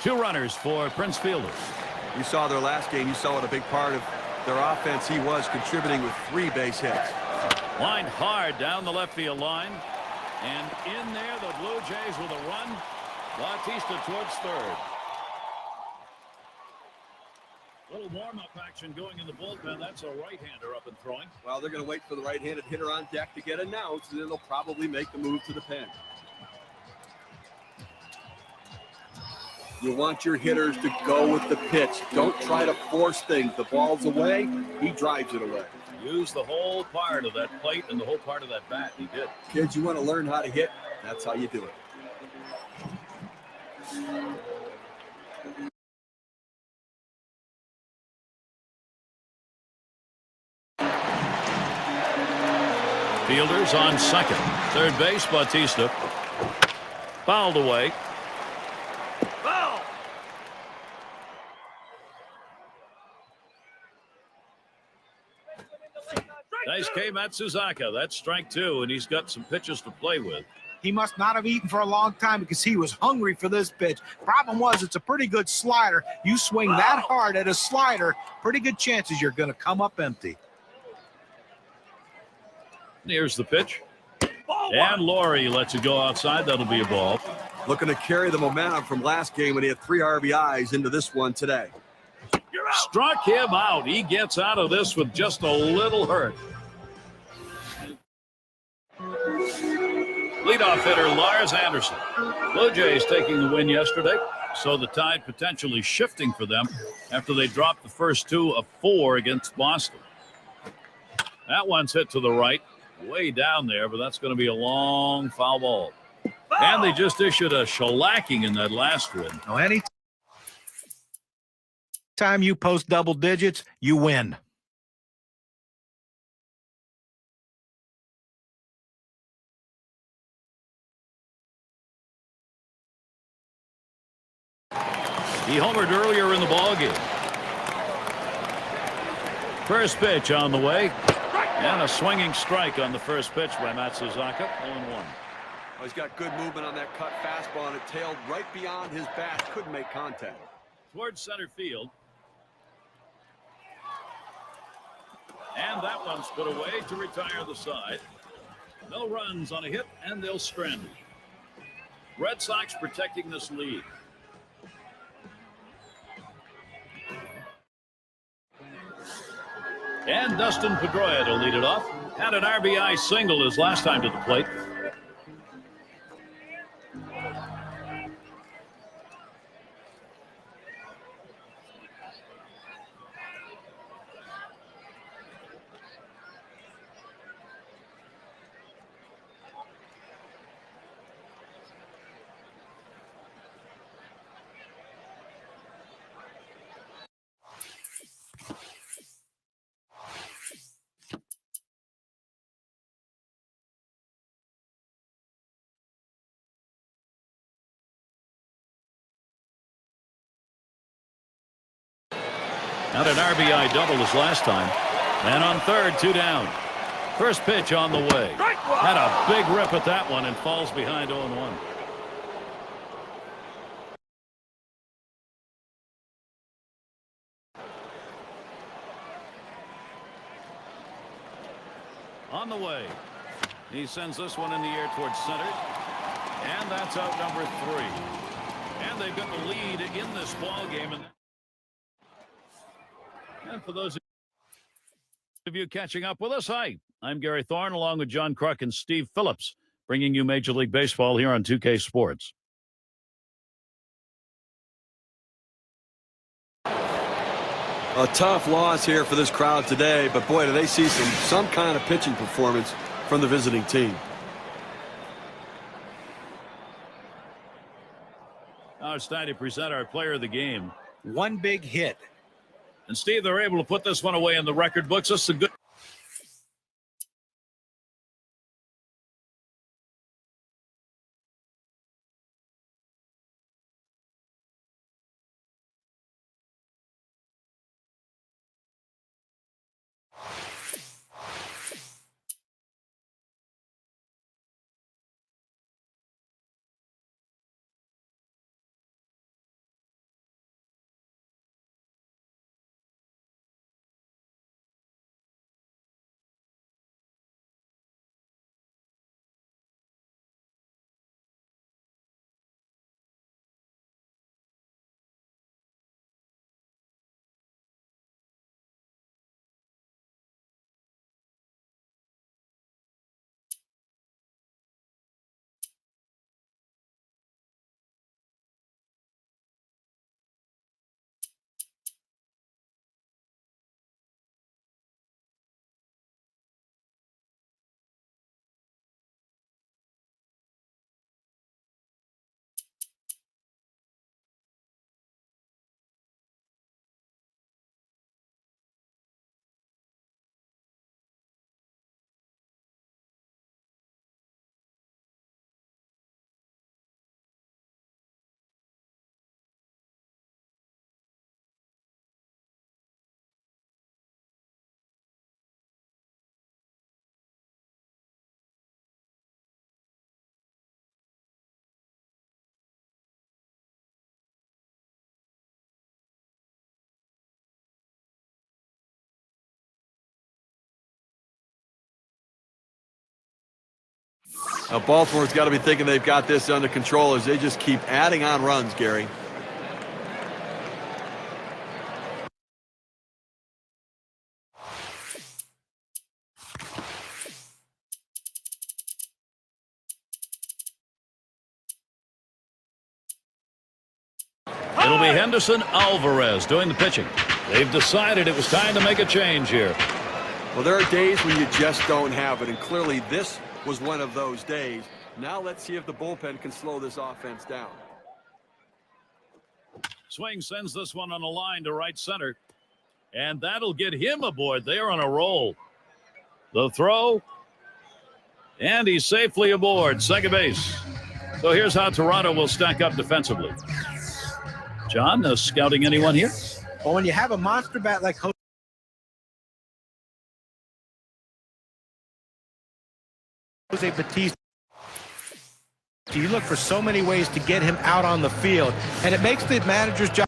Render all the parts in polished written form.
Two runners for Prince Fielder. You saw their last game. You saw what a big part of their offense he was, contributing with 3 base hits. Lined hard down the left field line. And in there, the Blue Jays with a run. Bautista towards third. Little warm-up action going in the bullpen. That's a right-hander up and throwing. Well, they're going to wait for the right-handed hitter on deck to get announced, and then they'll probably make the move to the pen. You want your hitters to go with the pitch. Don't try to force things. The ball's away, he drives it away. Use the whole part of that plate and the whole part of that bat. He did. Kids, you want to learn how to hit? That's how you do it. Fielders on second. Third base, Bautista. Fouled away. Foul! Nice K. Matsuzaka. That's strike 2, and he's got some pitches to play with. He must not have eaten for a long time because he was hungry for this pitch. Problem was, it's a pretty good slider. You swing that hard at a slider, pretty good chances you're going to come up empty. Here's the pitch. And Laurie lets it go outside. That'll be a ball. Looking to carry the momentum from last game when he had 3 RBIs into this one today. Struck him out. He gets out of this with just a little hurt. Leadoff hitter Lars Anderson. Blue Jays taking the win yesterday, so the tide potentially shifting for them after they dropped the first 2 of 4 against Boston. That one's hit to the right, way down there, but that's going to be a long foul ball. And they just issued a shellacking in that last win. Now, any time you post double digits, you win. He homered earlier in the ballgame. First pitch on the way. And a swinging strike on the first pitch by Matsuzaka. 0-1. Well, he's got good movement on that cut fastball, and it tailed right beyond his bat. Couldn't make contact. Towards center field. And that one's put away to retire the side. No runs on a hit, and they'll strand it. Red Sox protecting this lead. And Dustin Pedroia to lead it off. Had an RBI single his last time to the plate. Not an RBI double as last time. And on third, 2 down. First pitch on the way. Had a big rip at that one and falls behind 0-1. On the way. He sends this one in the air towards center. And that's out number 3. And they've got the lead in this ball game. And for those of you catching up with us, hi, I'm Gary Thorne along with John Kruk and Steve Phillips, bringing you Major League Baseball here on 2K Sports. A tough loss here for this crowd today, but boy, do they see some kind of pitching performance from the visiting team. Now it's time to present our player of the game. One big hit. And Steve, they're able to put this one away in the record books. This is a good Baltimore's got to be thinking they've got this under control as they just keep adding on runs, Gary. It'll be Henderson Alvarez doing the pitching. They've decided it was time to make a change here. Well, there are days when you just don't have it, and clearly this was one of those days. Now let's see if the bullpen can slow this offense down. Swing sends this one on a line to right center, and that'll get him aboard. They're on a roll. The throw, and he's safely aboard second base. So here's how Toronto will stack up defensively. John, scouting anyone here? Well, when you have a monster bat like Jose Batista, you look for so many ways to get him out on the field, and it makes the manager's job.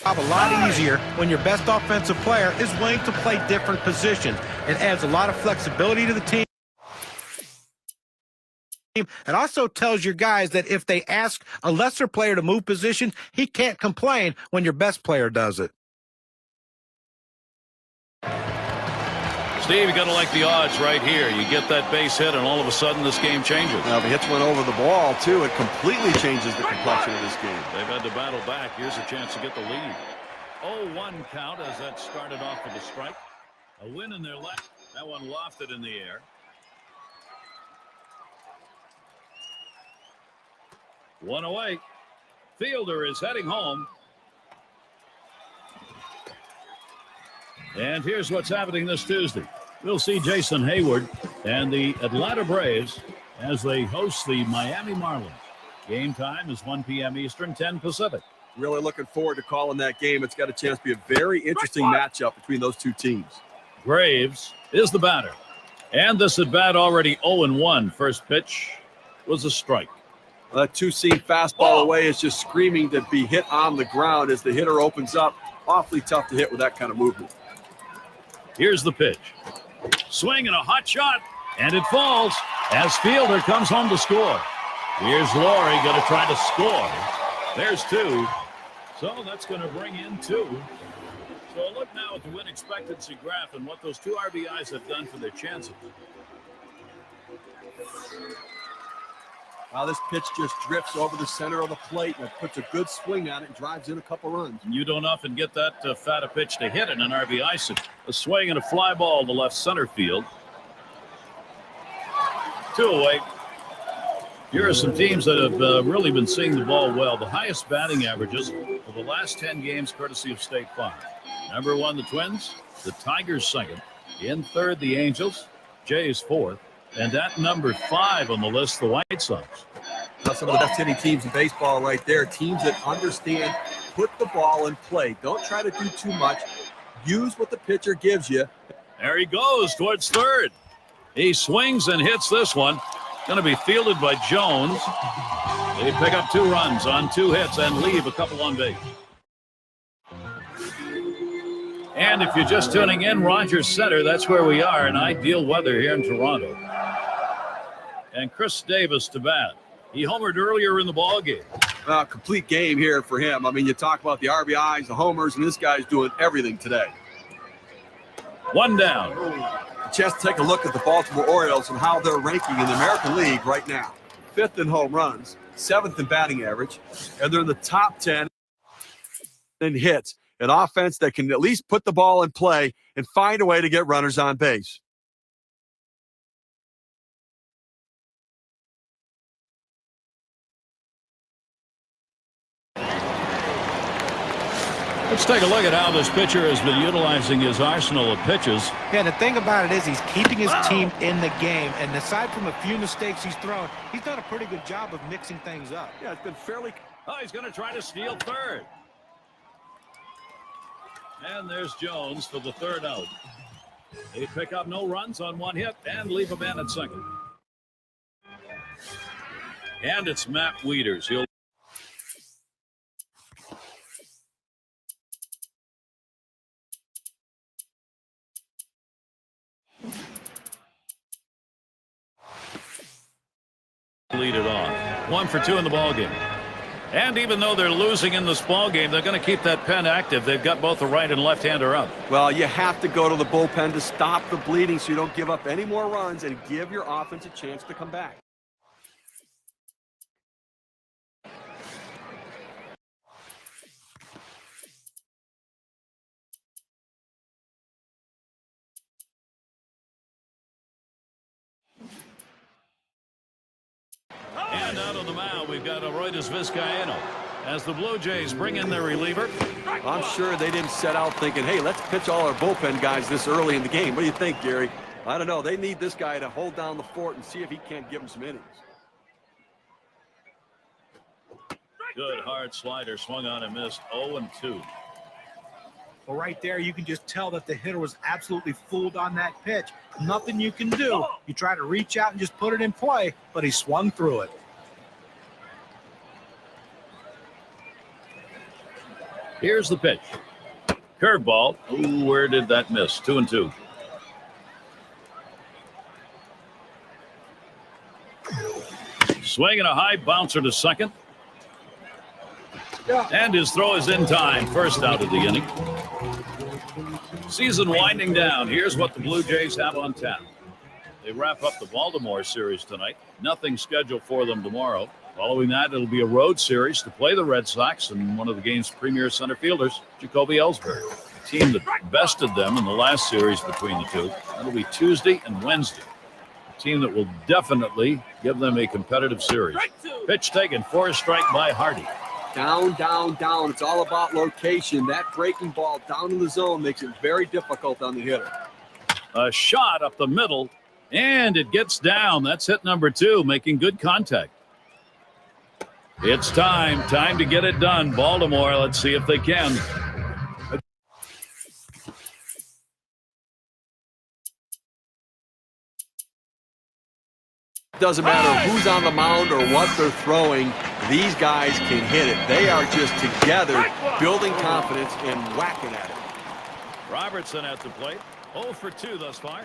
A lot easier when your best offensive player is willing to play different positions. It adds a lot of flexibility to the team. It also tells your guys that if they ask a lesser player to move positions, he can't complain when your best player does it. Steve, you got to like the odds right here. You get that base hit, and all of a sudden this game changes. Now, if he hits one over the ball, too, it completely changes the complexion of this game. They've had to battle back. Here's a chance to get the lead. 0-1 count as that started off with a strike. A win in their left. That one lofted in the air. 1 away. Fielder is heading home. And here's what's happening this Tuesday. We'll see Jason Hayward and the Atlanta Braves as they host the Miami Marlins. Game time is 1 p.m. Eastern, 10 Pacific. Really looking forward to calling that game. It's got a chance to be a very interesting matchup between those two teams. Graves is the batter. And this at bat already 0-1. First pitch was a strike. Well, that two-seam fastball away is just screaming to be hit on the ground as the hitter opens up. Awfully tough to hit with that kind of movement. Here's the pitch. Swing and a hot shot, and it falls as Fielder comes home to score. Here's Laurie going to try to score. There's two. So that's going to bring in two. So look now at the win expectancy graph and what those two RBIs have done for their chances. Wow, this pitch just drifts over the center of the plate and it puts a good swing on it and drives in a couple runs. You don't often get that fat a pitch to hit in an RBI set. A swing and a fly ball to left center field. 2 away. Here are some teams that have really been seeing the ball well. The highest batting averages of the last 10 games courtesy of State Farm. Number 1, the Twins. The Tigers second. In third, the Angels. Jays fourth. And at number 5 on the list, the White Sox. That's some of the best hitting teams in baseball right there. Teams that understand, put the ball in play. Don't try to do too much. Use what the pitcher gives you. There he goes towards third. He swings and hits this one. Going to be fielded by Jones. They pick up 2 runs on 2 hits and leave a couple on base. And if you're just tuning in, Rogers Center, that's where we are in ideal weather here in Toronto. And Chris Davis to bat. He homered earlier in the ballgame. Complete game here for him. I mean, you talk about the RBIs, the homers, and this guy's doing everything today. 1 down. Just take a look at the Baltimore Orioles and how they're ranking in the American League right now. 5th in home runs, 7th in batting average, and they're in the top 10 in hits. An offense that can at least put the ball in play and find a way to get runners on base. Let's take a look at how this pitcher has been utilizing his arsenal of pitches. Yeah, the thing about it is he's keeping his team in the game. And aside from a few mistakes he's thrown, he's done a pretty good job of mixing things up. Yeah, it's been fairly... Oh, he's going to try to steal third. And there's Jones for the third out. They pick up no runs on one hit and leave a man at second. And it's Matt Wieters. He'll lead it off. 1 for 2 in the ball game. And even though they're losing in this ball game, they're going to keep that pen active. They've got both the right and left-hander up. Well, you have to go to the bullpen to stop the bleeding so you don't give up any more runs and give your offense a chance to come back. And out on the mound, we've got Aroldis Vizcaíno as the Blue Jays bring in their reliever. I'm sure they didn't set out thinking, hey, let's pitch all our bullpen guys this early in the game. What do you think, Gary? I don't know. They need this guy to hold down the fort and see if he can't give them some innings. Good hard slider, swung on and missed. 0-2. Well, right there, you can just tell that the hitter was absolutely fooled on that pitch. Nothing you can do. You try to reach out and just put it in play, but he swung through it. Here's the pitch. Curveball. Ooh, where did that miss? 2-2. Swinging a high bouncer to second. And his throw is in time. First out of the inning. Season winding down. Here's what the Blue Jays have on tap. They wrap up the Baltimore series tonight. Nothing scheduled for them tomorrow. Following that, it'll be a road series to play the Red Sox and one of the game's premier center fielders, Jacoby Ellsbury, a team that bested them in the last series between the two. That'll be Tuesday and Wednesday. A team that will definitely give them a competitive series. Pitch taken for a strike by Hardy. Down, down, down. It's all about location. That breaking ball down in the zone makes it very difficult on the hitter. A shot up the middle, and it gets down. That's hit number 2, making good contact. It's time to get it done. Baltimore, let's see if they can. Doesn't matter who's on the mound or what they're throwing, these guys can hit it. They are just together, building confidence and whacking at it. Robertson at the plate. 0 for 2 thus far.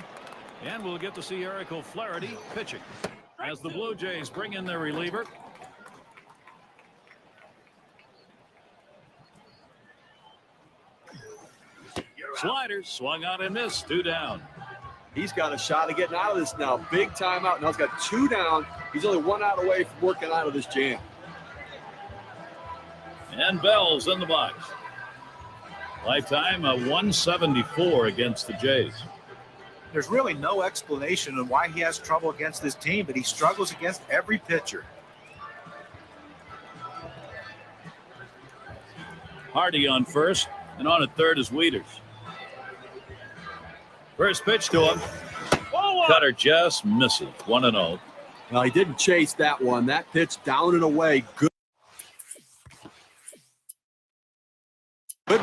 And we'll get to see Eric O'Flaherty pitching as the Blue Jays bring in their reliever. Sliders swung on and missed. 2 down. He's got a shot of getting out of this now. Big timeout. Now he's got 2 down. He's only 1 out away from working out of this jam. And Bell's in the box. Lifetime 174 against the Jays. There's really no explanation on why he has trouble against this team, but he struggles against every pitcher. Hardy on first, and on at third is Wieters. First pitch to him. Cutter just misses. 1-0. Well, he didn't chase that one. That pitch down and away. Good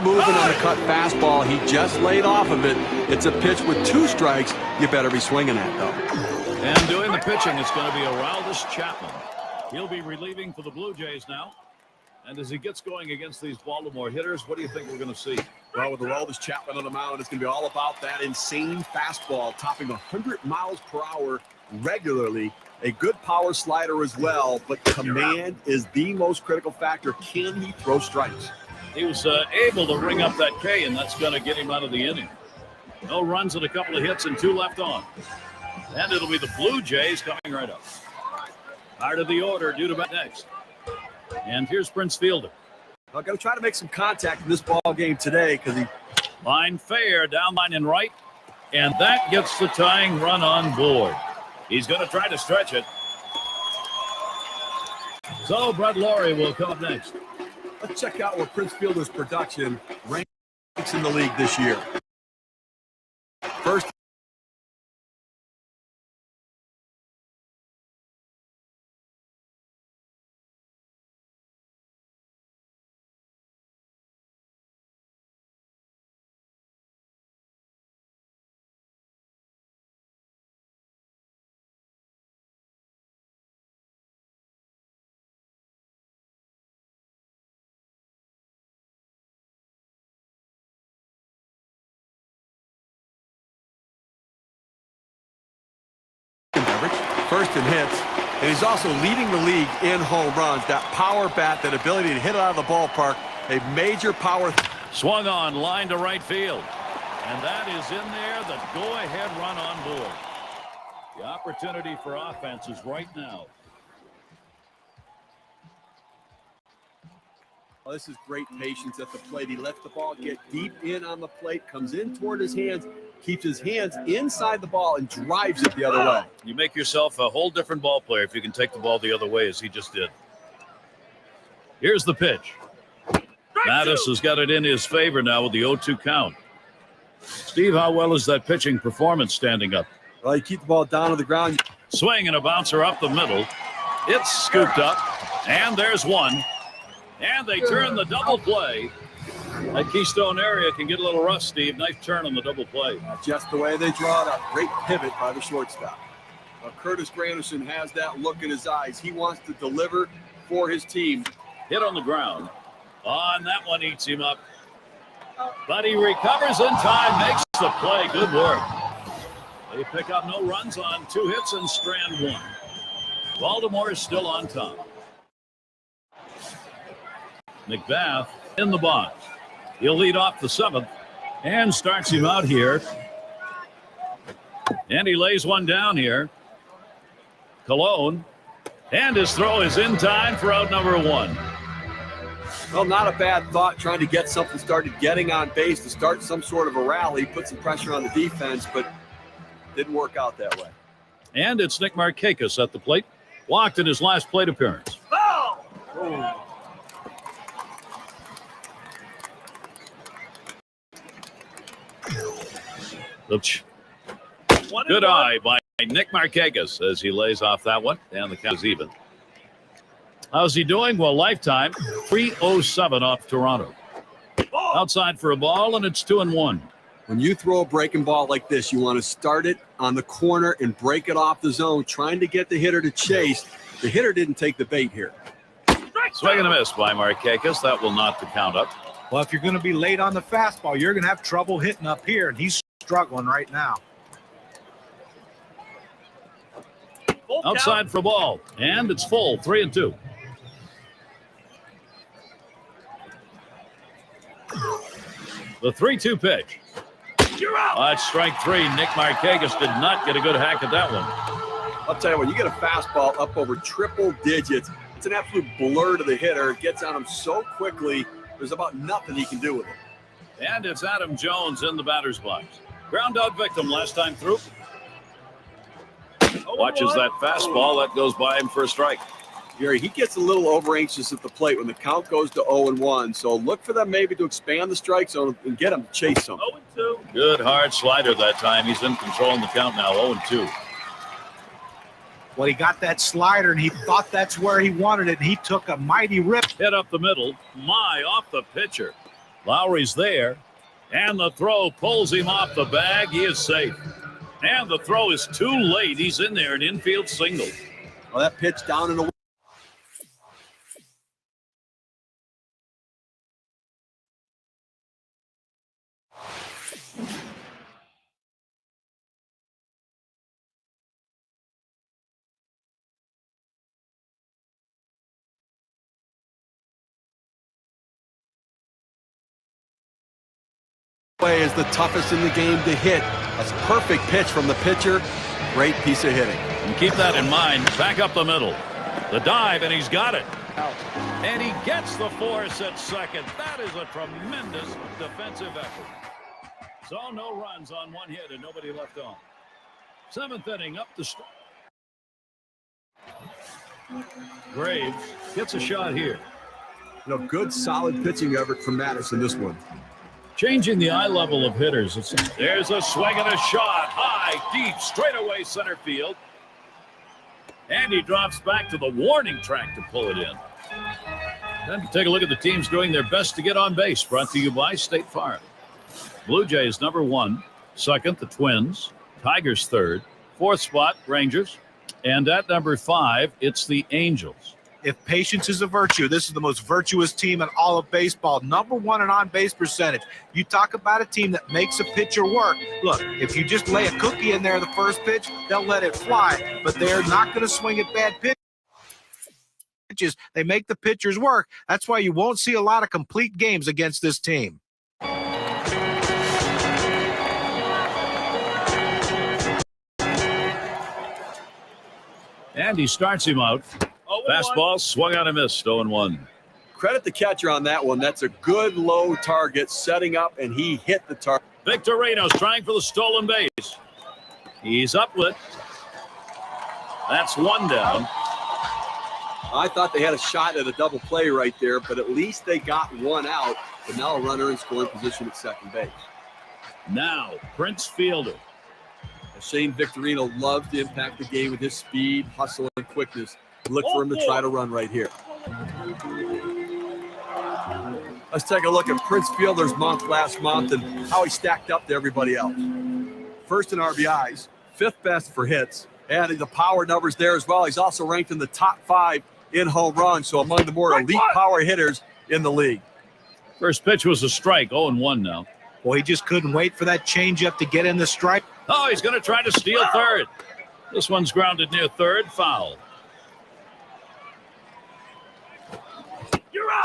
movement on the cut fastball. He just laid off of it. It's a pitch with 2 strikes. You better be swinging at, though. And doing the pitching, it's going to be Aroldis Chapman. He'll be relieving for the Blue Jays now. And as he gets going against these Baltimore hitters, what do you think we're going to see? Well, with Aroldis Chapman on the mound, it's going to be all about that insane fastball, topping 100 miles per hour regularly. A good power slider as well, but command is the most critical factor. Can he throw strikes? He was able to ring up that K, and that's going to get him out of the inning. No runs and a couple of hits and 2 left on. And it'll be the Blue Jays coming right up. Part of the order due to bat next. And here's Prince Fielder. I'm going to try to make some contact in this ball game today because he... Line fair, down line and right. And that gets the tying run on board. He's going to try to stretch it. So Brett Laurie will come up next. Let's check out where Prince Fielder's production ranks in the league this year. First, first in hits, and he's also leading the league in home runs. That power bat, that ability to hit it out of the ballpark, a major power. Swung on, line to right field. And that is in there, the go-ahead run on board. The opportunity for offense is right now. Oh, this is great patience at the plate. He lets the ball get deep in on the plate, comes in toward his hands, keeps his hands inside the ball, and drives it the other way. You make yourself a whole different ball player if you can take the ball the other way, as he just did. Here's the pitch. Mattis has got it in his favor now with the 0-2 count. Steve, how well is that pitching performance standing up? Well, you keep the ball down to the ground. Swing and a bouncer up the middle. It's scooped up, and there's one. And they turn the double play. That Keystone area can get a little rough, Steve. Nice turn on the double play. Just the way they draw it up. Great pivot by the shortstop. Curtis Granderson has that look in his eyes. He wants to deliver for his team. Hit on the ground. On that one eats him up. But he recovers in time, makes the play. Good work. They pick up no runs on 2 hits and strand 1. Baltimore is still on top. McBath in the box. He'll lead off the 7th and starts him out here. And he lays one down here. Cologne. And his throw is in time for out number 1. Well, not a bad thought, trying to get something started, getting on base to start some sort of a rally, put some pressure on the defense, but didn't work out that way. And it's Nick Markakis at the plate. Walked in his last plate appearance. Oh! Good eye by Nick Markakis as he lays off that one. And the count is even. How's he doing? Well, lifetime 307 off Toronto. Outside for a ball, and it's 2-1. When you throw a breaking ball like this, you want to start it on the corner and break it off the zone, trying to get the hitter to chase. The hitter didn't take the bait here. Swing and a miss by Markakis. That will knock the count up. Well, if you're going to be late on the fastball, you're going to have trouble hitting up here, and he's struggling right now. Outside for a ball, and it's full, 3-2. The 3-2 pitch. That's strike 3. Nick Markakis did not get a good hack at that one. I'll tell you what, you get a fastball up over triple digits. It's an absolute blur to the hitter. It gets on him so quickly, there's about nothing he can do with it. And it's Adam Jones in the batter's box. Ground out victim last time through. Watches that fastball. That goes by him for a strike. Gary, he gets a little over anxious at the plate when the count goes to 0-1. So look for them maybe to expand the strike zone and get him to chase something. 0-2. Good hard slider that time. He's in control in the count now. 0-2. Well, he got that slider, and he thought that's where he wanted it, and he took a mighty rip. Hit up the middle. Off the pitcher. Lowry's there. And the throw pulls him off the bag. He is safe. And the throw is too late. He's in there, an infield single. Well, that pitch down and away. Is the toughest in the game to hit. That's a perfect pitch from the pitcher. Great piece of hitting. And keep that in mind. Back up the middle. The dive, and he's got it. And he gets the force at second. That is a tremendous defensive effort. So no runs on 1 hit and nobody left on. 7th inning, up the start. Graves gets a shot here. Good, solid pitching effort from Madison this one. Changing the eye level of hitters. There's a swing and a shot. High, deep, straightaway center field. And he drops back to the warning track to pull it in. Time to take a look at the teams doing their best to get on base. Brought to you by State Farm. Blue Jays number 1. Second, the Twins. Tigers third. Fourth spot, Rangers. And at number 5, it's the Angels. If patience is a virtue, this is the most virtuous team in all of baseball. Number 1 in on-base percentage. You talk about a team that makes a pitcher work. Look, if you just lay a cookie in there the first pitch, they'll let it fly. But they're not going to swing at bad pitches. They make the pitchers work. That's why you won't see a lot of complete games against this team. And he starts him out. Fastball swung on and missed. 0-1. Credit the catcher on that one. That's a good low target setting up, and he hit the target. Victorino's trying for the stolen base. He's up with. That's one down. I thought they had a shot at a double play right there, but at least they got one out. But now a runner in scoring position at second base. Now, Prince Fielder. Shane Victorino loves to impact the game with his speed, hustle, and quickness. Look for him to try to run right here. Let's take a look at Prince Fielder's month last month and how he stacked up to everybody else. First in RBIs, 5th best for hits, and the power numbers there as well. He's also ranked in the top 5 in home runs, so among the more elite power hitters in the league. First pitch was a strike. 0-1 now. Well, he just couldn't wait for that changeup to get in the strike. Oh, he's going to try to steal third. This one's grounded near third. Foul.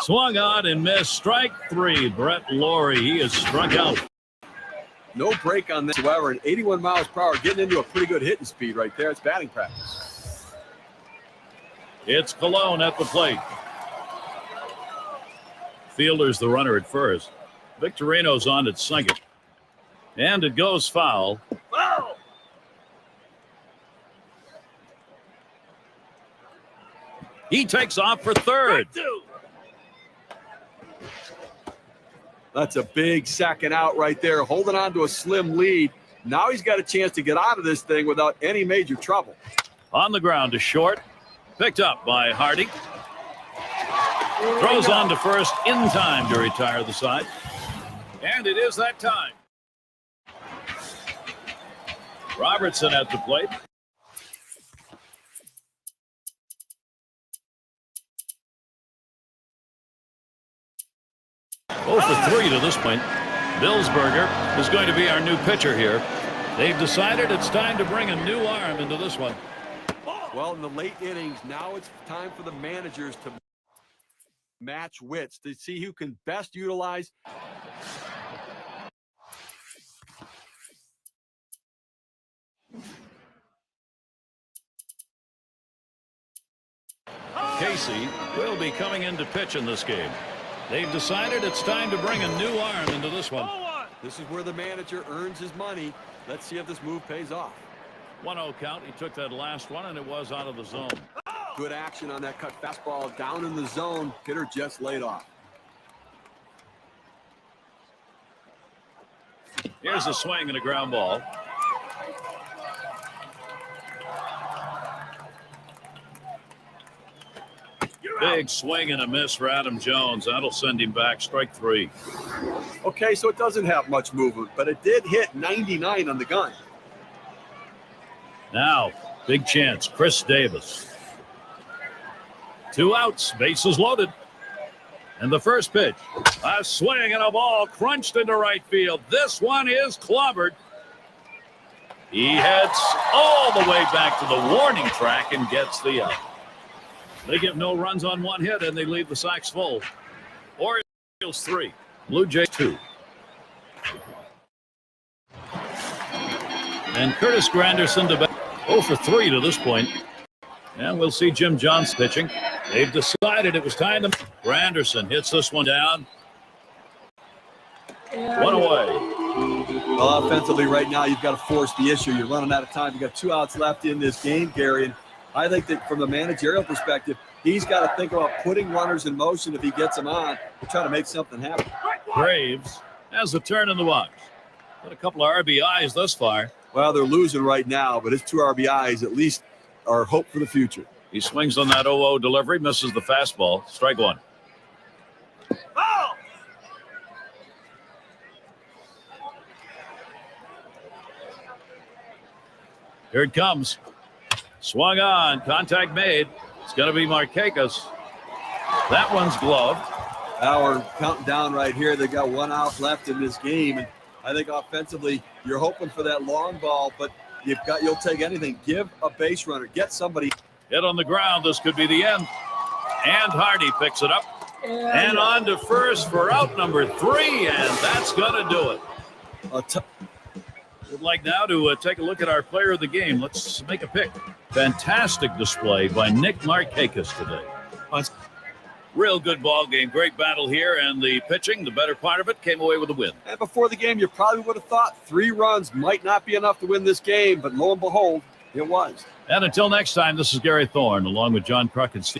Swung on and missed. Strike 3. Brett Laurie. He is struck out. No break on this, however, and 81 miles per hour, getting into a pretty good hitting speed right there. It's batting practice. It's Colon at the plate. Fielder's the runner at first. Victorino's on at second. And it goes foul. Foul! He takes off for third. That's a big second out right there, holding on to a slim lead. Now he's got a chance to get out of this thing without any major trouble. On the ground to short. Picked up by Hardy. Throws on to first in time to retire the side. And it is that time. Robertson at the plate. Oh for 3 to this point. Billsberger is going to be our new pitcher here. They've decided it's time to bring a new arm into this one. Well, in the late innings, now it's time for the managers to match wits to see who can best utilize. Casey will be coming in to pitch in this game. They've decided it's time to bring a new arm into this one. This is where the manager earns his money. Let's see if this move pays off. 1-0 count. He took that last one, and it was out of the zone. Good action on that cut fastball down in the zone. Hitter just laid off. Here's a swing and a ground ball. Big swing and a miss for Adam Jones. That'll send him back. Strike 3. Okay, so it doesn't have much movement, but it did hit 99 on the gun. Now, big chance. Chris Davis. 2 outs. Bases loaded. And the first pitch. A swing and a ball crunched into right field. This one is clobbered. He heads all the way back to the warning track and gets the out. They give no runs on 1 hit, and they leave the Sox full. Orioles 3, Blue Jays 2. And Curtis Granderson to bat. 0 for 3 to this point. And we'll see Jim Johnson pitching. They've decided it was time to. Granderson hits this one down. 1 away. Well, offensively right now, you've got to force the issue. You're running out of time. You've got 2 outs left in this game, Gary. And I think that from the managerial perspective, He's got to think about putting runners in motion if he gets them on to try to make something happen. Graves has a turn in the box. Got a couple of RBIs thus far. Well, they're losing right now, but his 2 RBIs at least are hope for the future. He swings on that 0-0 delivery, misses the fastball. Strike one. Here it comes. Swung on. Contact made. It's going to be Markakis. That one's gloved. Now we're counting down right here. They got 1 out left in this game. And I think offensively, you're hoping for that long ball, but you'll take anything. Give a base runner. Get somebody. Hit on the ground. This could be the end. And Hardy picks it up. And on to first for out number 3. And that's going to do it. We'd like now to take a look at our player of the game. Let's make a pick. Fantastic display by Nick Markakis today. Real good ball game. Great battle here. And the pitching, the better part of it, came away with a win. And before the game, you probably would have thought 3 runs might not be enough to win this game. But lo and behold, it was. And until next time, this is Gary Thorne along with John Crockett.